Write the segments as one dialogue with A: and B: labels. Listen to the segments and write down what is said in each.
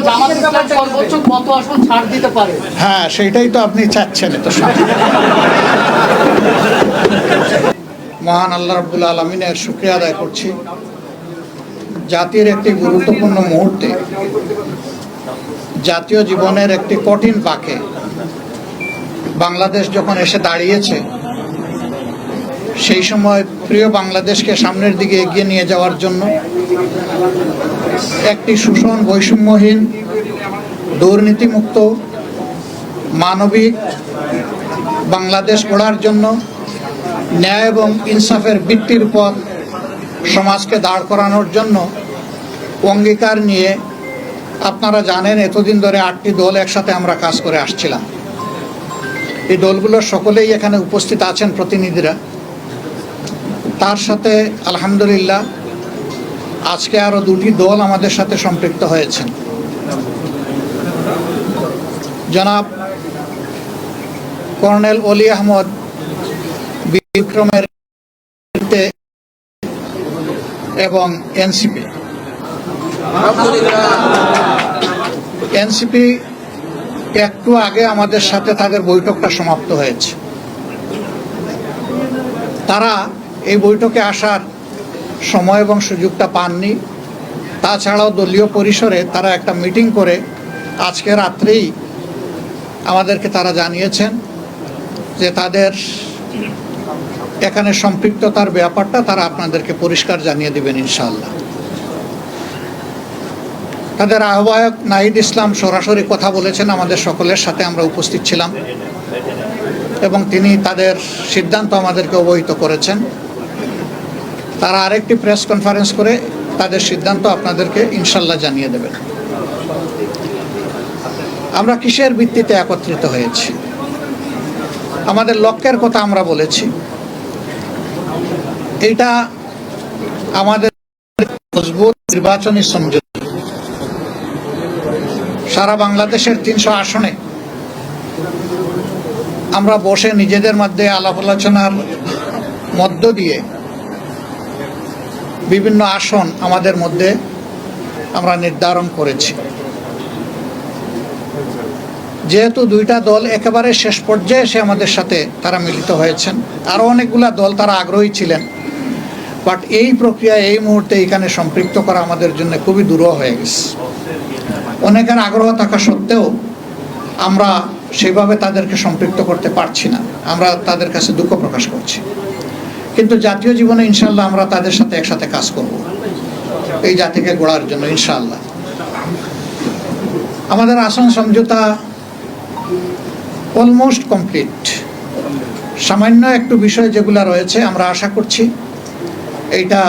A: সর্বোচ্চ কত আসন ছাড় দিতে পারে?
B: হ্যাঁ, সেইটাই তো আপনি চাচ্ছেন। তো মহান আল্লাহ রাব্বুল আলামিনের শুকরিয়া আদায় করছি। জাতির একটি গুরুত্বপূর্ণ মুহূর্তে, জাতীয় জীবনের একটি কঠিন বাঁকে বাংলাদেশ যখন এসে দাঁড়িয়েছে, সেই সময় প্রিয় বাংলাদেশকে সামনের দিকে এগিয়ে নিয়ে যাওয়ার জন্য একটি শোষণ, বৈষম্যহীন, দুর্নীতিমুক্ত, মানবিক বাংলাদেশ গড়ার জন্য ন্যায় এবং ইনসাফের ভিত্তির উপর সমাজকে দাঁড় করানোর জন্য অঙ্গীকার নিয়ে, আপনারা জানেন এতদিন ধরে 8টি দল একসাথে আমরা কাজ করে আসছিলাম। এই দলগুলোর সকলেই এখানে উপস্থিত আছেন, প্রতিনিধিরা। তার সাথে আলহামদুলিল্লাহ আজকে আরও 2টি দল আমাদের সাথে সম্পৃক্ত হয়েছেন। জনাব কর্নেল অলি আহমদ বিক্রমের এবং এনসিপি একটু আগে আমাদের সাথে তাদের বৈঠকটা সমাপ্ত হয়েছে। তারা এই বৈঠকে আসার সময় এবং সুযোগটা পাননি। তাছাড়াও দলীয় পরিসরে তারা একটা মিটিং করে আজকে রাত্রেই আমাদেরকে তারা জানিয়েছেন যে তাদের এখানে সম্পৃক্ততার ব্যাপারটা তারা আপনাদেরকে পরিষ্কার জানিয়ে দিবেন ইনশাআল্লাহ। তাদের আহ্বায়ক নাহিদ ইসলাম সরাসরি কথা বলেছেন আমাদের সকলের সাথে, আমরা উপস্থিত ছিলাম, এবং তিনি তাদের সিদ্ধান্ত আমাদেরকে অবহিত করেছেন। তারা আরেকটি প্রেস কনফারেন্স করে তাদের সিদ্ধান্ত আপনাদেরকে ইনশাল্লাহ জানিয়ে দেবেন। আমরা কিসের ভিত্তিতে একত্রিত হয়েছি? আমাদের লক্ষ্যের কথা আমরা বলেছি। এইটা আমাদের মজবুত নির্বাচনী সমঝোতা। সারা বাংলাদেশের 300 আসনে আমরা বসে নিজেদের মধ্যে আলাপ আলোচনার মধ্য দিয়ে বিভিন্ন আসন আমাদের মধ্যে আমরা নির্ধারণ করেছি। যেহেতু 2টা দল একেবারে শেষ পর্যায়ে এসে আমাদের সাথে তারা মিলিত হয়েছেন, আরও অনেকগুলা দল তারা আগ্রহী ছিলেন, বাট এই প্রক্রিয়ায় এই মুহূর্তে এখানে সম্পৃক্ত করা আমাদের জন্য খুবই দুরূহ হয়ে গেছে। অনেকের আগ্রহ থাকা সত্ত্বেও আমরা সেভাবে তাদেরকে সম্পৃক্ত করতে পারছি না। আমরা তাদের কাছে দুঃখ প্রকাশ করছি, কিন্তু জাতীয় জীবনে ইনশাল্লাহ আমরা তাদের সাথে একসাথে কাজ করব এই জাতিকে গড়ার জন্য ইনশাআল্লাহ। আমাদের আসন সমঝোতা অলমোস্ট কমপ্লিট। সামান্য একটু বিষয় যেগুলো রয়েছে, আমরা আশা করছি এইটা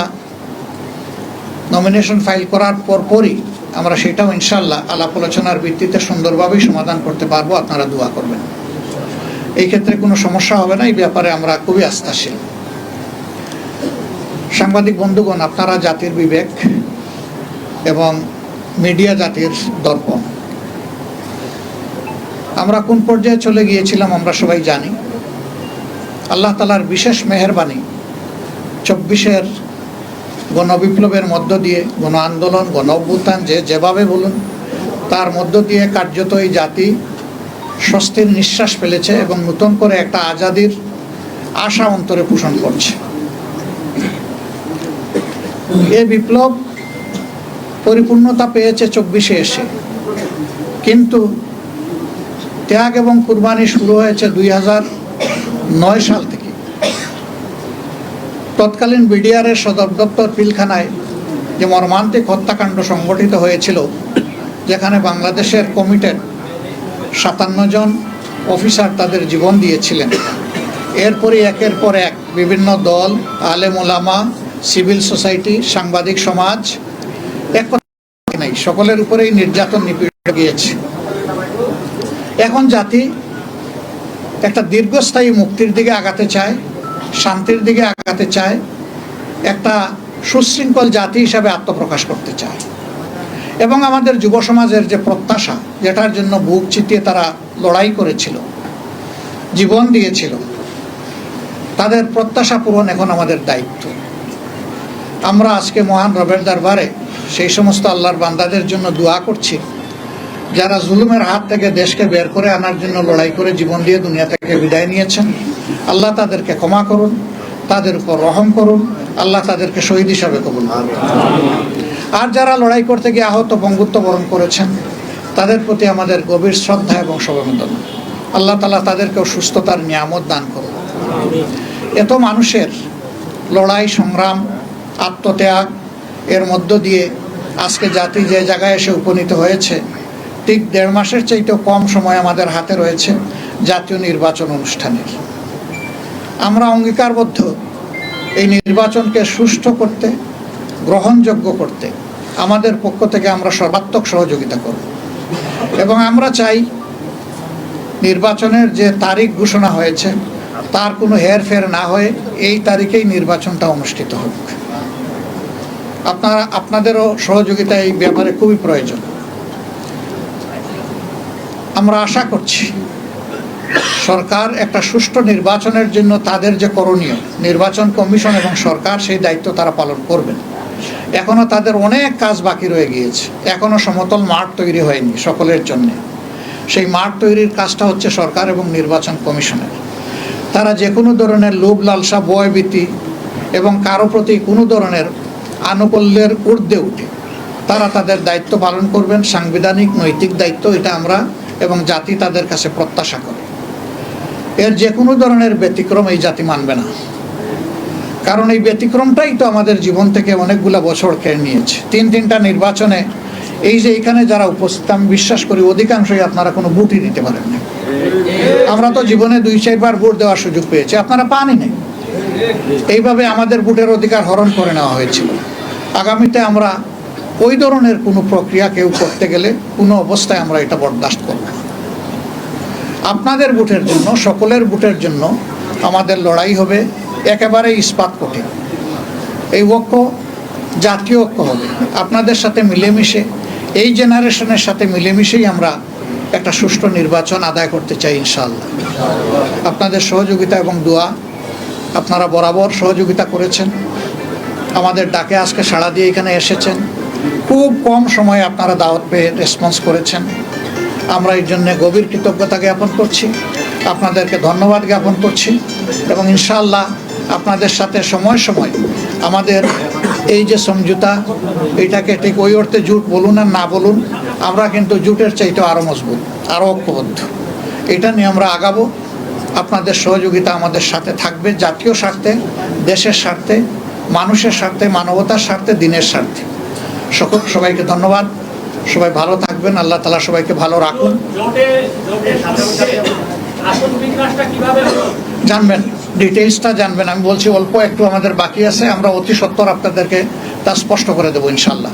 B: নমিনেশন ফাইল করার পরপরই আমরা সেটাও ইনশাল্লাহ আলাপ আলোচনার ভিত্তিতে সুন্দরভাবেই সমাধান করতে পারবো। আপনারা দোয়া করবেন, এই ক্ষেত্রে কোনো সমস্যা হবে না। এই ব্যাপারে আমরা খুবই আস্থাশীল। সাংবাদিক বন্ধুগণ, আপনারা জাতির বিবেক এবং মিডিয়া জাতির দর্পণ। আমরা কোন পর্যায়ে চলে গিয়েছিলাম আমরা সবাই জানি। আল্লাহ তাআলার বিশেষ মেহেরবানি 24-এর গণবিপ্লবের মধ্য দিয়ে, গণ আন্দোলন, গণ অভ্যুত্থান, যেভাবে বলুন, তার মধ্য দিয়ে কার্যত এই জাতি স্বস্তির নিঃশ্বাস ফেলেছে এবং নতুন করে একটা আজাদির আশা অন্তরে পোষণ করছে। এই বিপ্লব পরিপূর্ণতা পেয়েছে 24-এ এসে, কিন্তু ত্যাগ এবং কুরবানি শুরু হয়েছে 2009 সাল থেকে। তৎকালীন বিডিআরের সদর দপ্তর পিলখানায় যে মর্মান্তিক হত্যাকাণ্ড সংঘটিত হয়েছিল, যেখানে বাংলাদেশের কমিটেড 57 জন অফিসার তাদের জীবন দিয়েছিলেন। এরপরই একের পর এক বিভিন্ন দল, আলেম ওলামা, সিভিল সোসাইটি, সাংবাদিক সমাজ, এক কথা নাই, সকলের উপরেই নির্যাতন নিপীড়ন গিয়েছে। এখন জাতি একটা দীর্ঘস্থায়ী মুক্তির দিকে আগাতে চায়, শান্তির দিকে আগাতে চায়, একটা সুশৃঙ্খল জাতি হিসাবে আত্মপ্রকাশ করতে চায়। এবং আমাদের যুব সমাজের যে প্রত্যাশা, যেটার জন্য বুক চিতিয়ে তারা লড়াই করেছিল, জীবন দিয়েছিল, তাদের প্রত্যাশা পূরণ এখন আমাদের দায়িত্ব। আমরা আজকে মহান রবের দরবারে সেই সমস্ত আল্লাহর বান্দাদের জন্য দোয়া করছি যারা জুলুমের হাত থেকে দেশকে বের করে আনার জন্য লড়াই করে জীবন দিয়ে দুনিয়া থেকে বিদায় নিয়েছেন, আল্লাহ তাদেরকে ক্ষমা করুন, তাদের উপর রহম করুন, আল্লাহ তাদেরকে শহীদ হিসাবে কবুল করুন। আর যারা লড়াই করতে গিয়ে আহত বঙ্গুত্ব বরণ করেছেন, তাদের প্রতি আমাদের গভীর শ্রদ্ধা এবং সমবেদনা। আল্লাহ তাআলা তাদেরকেও সুস্থতার নিয়ামত দান করুন। এত মানুষের লড়াই, সংগ্রাম, আত্মত্যাগ এর মধ্য দিয়ে আজকে জাতি যে জায়গায় এসে উপনীত হয়েছে, ঠিক 1.5 মাসের চাইতেও কম সময় আমাদের হাতে রয়েছে জাতীয় নির্বাচন অনুষ্ঠানের। আমরা অঙ্গীকারবদ্ধ এই নির্বাচনকে সুষ্ঠু করতে, গ্রহণযোগ্য করতে আমাদের পক্ষ থেকে আমরা সর্বাত্মক সহযোগিতা করব এবং আমরা চাই নির্বাচনের যে তারিখ ঘোষণা হয়েছে তার কোনো হেরফের না হয়ে এই তারিখেই নির্বাচনটা অনুষ্ঠিত হোক। আপনাদেরও সহযোগিতা এই ব্যাপারে খুবই প্রয়োজন। আমরা আশা করছি সরকার একটা সুষ্ঠু নির্বাচনের জন্য তাদের যে করণীয়, নির্বাচন কমিশন এবং সরকার সেই দায়িত্ব তারা পালন করবেন। এখনো তাদের অনেক কাজ বাকি রয়ে গিয়েছে, এখনো সমতল মাঠ তৈরি হয়নি সকলের জন্য। সেই মাঠ তৈরির কাজটা হচ্ছে সরকার এবং নির্বাচন কমিশনের। তারা যে কোনো ধরনের লোভ লালসা, ভয়ভীতি এবং কারো প্রতি কোনো ধরনের আনুকূল্যের ঊর্ধ্বে উঠে তারা তাদের দায়িত্ব পালন করবেন। সাংবিধানিক নৈতিক দায়িত্ব এটা আমরা এবং জাতি তাদের কাছে প্রত্যাশা করে। এর যে কোনো ধরনের ব্যতিক্রম এই জাতি মানবে না, কারণ এই ব্যতিক্রমটাই তো আমাদের জীবন থেকে অনেকগুলো বছর কেড়ে নিয়েছে। 3টা নির্বাচনে এই যে এখানে যারা উপস্থিত, আমি বিশ্বাস করি অধিকাংশই আপনারা কোনো ভোটই দিতে পারেন না। আমরা তো জীবনে 2-4 বার ভোট দেওয়ার সুযোগ পেয়েছি, আপনারা পানই নাই। এইভাবে আমাদের ভোটের অধিকার হরণ করে নেওয়া হয়েছিল। আগামীতে আমরা ওই ধরনের কোনো প্রক্রিয়া কেউ করতে গেলে কোনো অবস্থায় আমরা এটা বরদাস্ত করব না। আপনাদের ভোটের জন্য, সকলের ভোটের জন্য আমাদের লড়াই হবে একেবারে ইস্পাত কঠিন। এই ঐক্য জাতীয় ঐক্য হবে। আপনাদের সাথে মিলেমিশে, এই জেনারেশনের সাথে মিলেমিশেই আমরা একটা সুষ্ঠু নির্বাচন আদায় করতে চাই ইনশাআল্লাহ। আপনাদের সহযোগিতা এবং দোয়া, আপনারা বরাবর সহযোগিতা করেছেন। আমাদের ডাকে আজকে সাড়া দিয়ে এখানে এসেছেন। খুব কম সময়ে আপনারা দাওয়াত পেয়ে রেসপন্স করেছেন। আমরা এই জন্যে গভীর কৃতজ্ঞতা জ্ঞাপন করছি, আপনাদেরকে ধন্যবাদ জ্ঞাপন করছি এবং ইনশাআল্লাহ আপনাদের সাথে সময় সময় আমাদের এই যে সমঝোতা, এটাকে ঠিক ওই অর্থে জোট বলুন আর না বলুন, আমরা কিন্তু জোটের চাইতে আরও মজবুত, আরও ঐক্যবদ্ধ। এটা নিয়ে আমরা আগাবো। আপনাদের সহযোগিতা আমাদের সাথে থাকবে, জাতীয় স্বার্থে, দেশের স্বার্থে, মানুষের স্বার্থে, মানবতার স্বার্থে, দিনের স্বার্থে। সবাইকে ধন্যবাদ। সবাই ভালো থাকবেন। আল্লাহ তাআলা সবাইকে ভালো রাখুন। জানবেন, ডিটেইলসটা জানবেন। আমি বলছি অল্প একটু আমাদের বাকি আছে, আমরা অতি সত্বর আপনাদেরকে তা স্পষ্ট করে দেবো ইনশাআল্লাহ।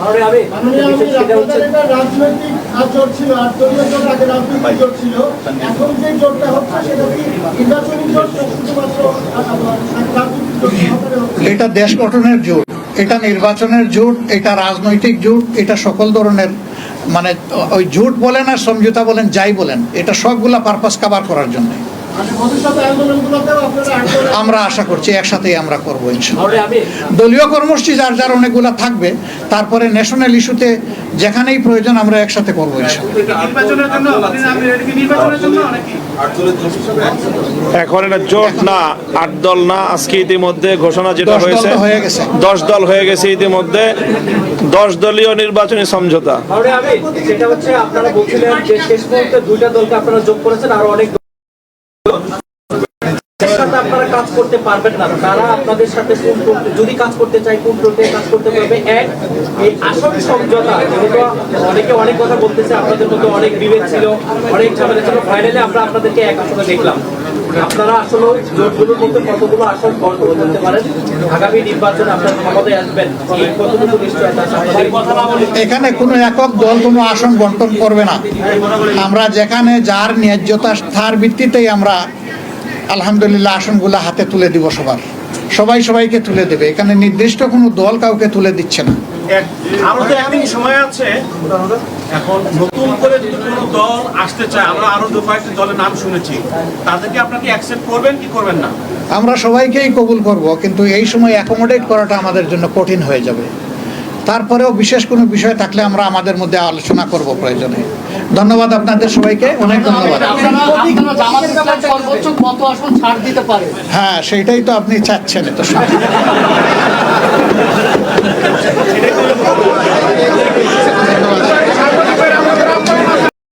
B: এটা দেশ গঠনের জোট, এটা নির্বাচনের জোট, এটা রাজনৈতিক জোট, এটা সকল ধরনের, মানে ওই জোট বলেন আর সমঝোতা বলেন, যাই বলেন, এটা সবগুলা পারপাস কভার করার জন্য আমরা আশা করছি একসাথেই আমরা করবো ইনশাআল্লাহ। দলীয় কর্মসূচি যার যার অনেকগুলা থাকবে, তারপরে ন্যাশনাল ইস্যুতে যেখানেই প্রয়োজন আমরা একসাথে করবো ইনশাআল্লাহ।
C: এখন এটা জোট না, 8 দল না, আজকে ইতিমধ্যে ঘোষণা যেটা হয়েছে 10 দল হয়ে গেছে ইতিমধ্যে। 10 দলীয় নির্বাচনী সমঝোতা।
A: সেটা হচ্ছে আপনারা বলছিলেন যে শেষ মুহূর্তে 2টা দলকে আপনারা যোগ করেছেন, আর অনেক সাথে আপনারা কাজ করতে পারবেন না। তারা আপনাদের সাথে যদি কাজ করতে চায় কোন প্রক্রিয়ায় কাজ করতে পারবে? এক, এই আসল সমঝোতা, যেহেতু অনেকে অনেক কথা বলতেছে, আপনাদের মধ্যে অনেক বিভেদ ছিল, অনেক ঝামেলা ছিল, ফাইনালি আমরা আপনাদেরকে এক আসলে দেখলাম। আপনারা আসলে জোটগুলোর মধ্যে কতগুলো আসন বন্টন করতে পারেন? আগামী নির্বাচনে আপনারা ক্ষমতায় আসবেন, এই কতটুকু নিশ্চয়তা আছে?
B: এখানে কোনো একক দল কোনো আসন বন্টন করবে না। আমরা যেখানে যার ন্যায্যতা তার ভিত্তিতেই আমরা আলহামদুলিল্লাহ আসনগুলো হাতে তুলে দিব। সবাই সবাইকে তুলে দেবে। এখানে নির্দিষ্ট কোনো দল কাউকে তুলে দিচ্ছে না।
D: আরো তো একদিন সময় আছে। এখন নতুন করে যদি কোনো দল আসতে চায়, আমরা আরো কয়েকটি দলের নাম শুনেছি, তাদেরকে আপনাকে অ্যাকসেপ্ট করবেন কি করবেন না?
B: আমরা সবাইকেই কবুল করব, কিন্তু এই সময় অ্যাকোমোডেট করাটা আমাদের জন্য কঠিন হয়ে যাবে। তারপরেও বিশেষ কোনো বিষয় থাকলে আমরা আমাদের মধ্যে আলোচনা করব প্রয়োজনে। ধন্যবাদ আপনাদের সবাইকে, অনেক ধন্যবাদ।
E: আপনারা জামাত ইসলাম সর্বোচ্চ কত আসন ছাড় দিতে পারে?
B: হ্যাঁ, সেইটাই তো আপনি চাচ্ছেন, তো